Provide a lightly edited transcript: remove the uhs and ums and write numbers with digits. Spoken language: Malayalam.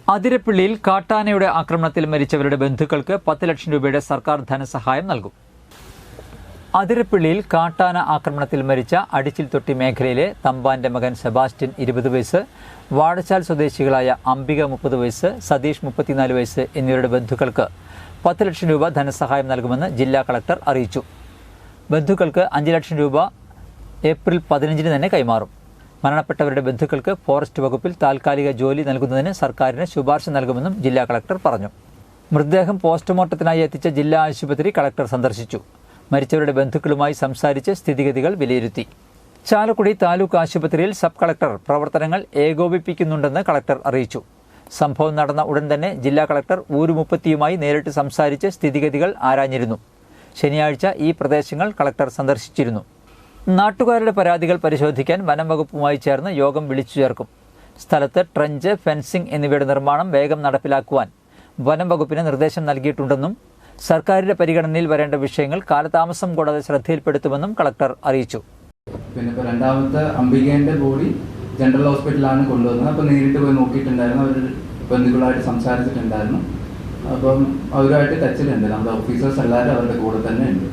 അതിരപ്പിള്ളിയിൽ കാട്ടാനയുടെ ആക്രമണത്തിൽ മരിച്ചവരുടെ ബന്ധുക്കൾക്ക് 10 ലക്ഷം രൂപയുടെ സർക്കാർ ധനസഹായം നൽകും. അതിരപ്പിള്ളിയിൽ കാട്ടാന ആക്രമണത്തിൽ മരിച്ച അടിച്ചിൽത്തൊട്ടി മേഖലയിലെ തമ്പാന്റെ മകൻ സെബാസ്റ്റ്യൻ 20 വയസ്സ്, വാഴച്ചാൽ സ്വദേശികളായ അംബിക 30 വയസ്സ്, സതീഷ് 34 വയസ്സ് എന്നിവരുടെ ബന്ധുക്കൾക്ക് 10 ലക്ഷം രൂപ ധനസഹായം നൽകുമെന്ന് ജില്ലാ കളക്ടർ അറിയിച്ചു. ബന്ധുക്കൾക്ക് 5 ലക്ഷം രൂപ ഏപ്രിൽ 15 തന്നെ കൈമാറും. മരണപ്പെട്ടവരുടെ ബന്ധുക്കൾക്ക് ഫോറസ്റ്റ് വകുപ്പിൽ താൽക്കാലിക ജോലി നൽകുന്നതിന് സർക്കാരിന് ശുപാർശ നൽകുമെന്നും ജില്ലാ കളക്ടർ പറഞ്ഞു. മൃതദേഹം പോസ്റ്റ്മോർട്ടത്തിനായി എത്തിച്ച ജില്ലാ ആശുപത്രി കളക്ടർ സന്ദർശിച്ചു. മരിച്ചവരുടെ ബന്ധുക്കളുമായി സംസാരിച്ച് സ്ഥിതിഗതികൾ വിലയിരുത്തി. ചാലക്കുടി താലൂക്ക് ആശുപത്രിയിൽ സബ് കളക്ടർ പ്രവർത്തനങ്ങൾ ഏകോപിപ്പിക്കുന്നുണ്ടെന്ന് കളക്ടർ അറിയിച്ചു. സംഭവം നടന്ന ഉടൻ തന്നെ ജില്ലാ കളക്ടർ ഊരുമുപ്പത്തിയുമായി നേരിട്ട് സംസാരിച്ച് സ്ഥിതിഗതികൾ ആരാഞ്ഞിരുന്നു. ശനിയാഴ്ച ഈ പ്രദേശങ്ങൾ കളക്ടർ സന്ദർശിച്ചിരുന്നു. നാട്ടുകാരുടെ പരാതികൾ പരിശോധിക്കാൻ വനം വകുപ്പുമായി ചേർന്ന് യോഗം വിളിച്ചു ചേർക്കും. സ്ഥലത്ത് ട്രഞ്ച്, ഫെൻസിംഗ് എന്നിവയുടെ നിർമ്മാണം വേഗം നടപ്പിലാക്കുവാൻ വനം വകുപ്പിന് നിർദ്ദേശം നൽകിയിട്ടുണ്ടെന്നും സർക്കാരിന്റെ പരിഗണനയിൽ വരേണ്ട വിഷയങ്ങൾ കാലതാമസം കൂടാതെ ശ്രദ്ധയിൽപ്പെടുത്തുമെന്നും കളക്ടർ അറിയിച്ചു. പിന്നെ രണ്ടാമത്തെ അംബികേന്റെ ബോഡി ജനറൽ ഹോസ്പിറ്റലിലാണ് കൊണ്ടുവന്നത്. അപ്പോൾ നേരിട്ട് പോയി നോക്കിയിട്ടുണ്ടായിരുന്നു. അവർ ബന്ധുക്കളായിട്ട് സംസാരിച്ചിട്ടുണ്ടായിരുന്നു. അപ്പം അവരുമായിട്ട് ടച്ചിലുണ്ട്. നമ്മുടെ ഓഫീസേഴ്സ് എല്ലാവരും അവരുടെ കൂടെ തന്നെ ഉണ്ട്.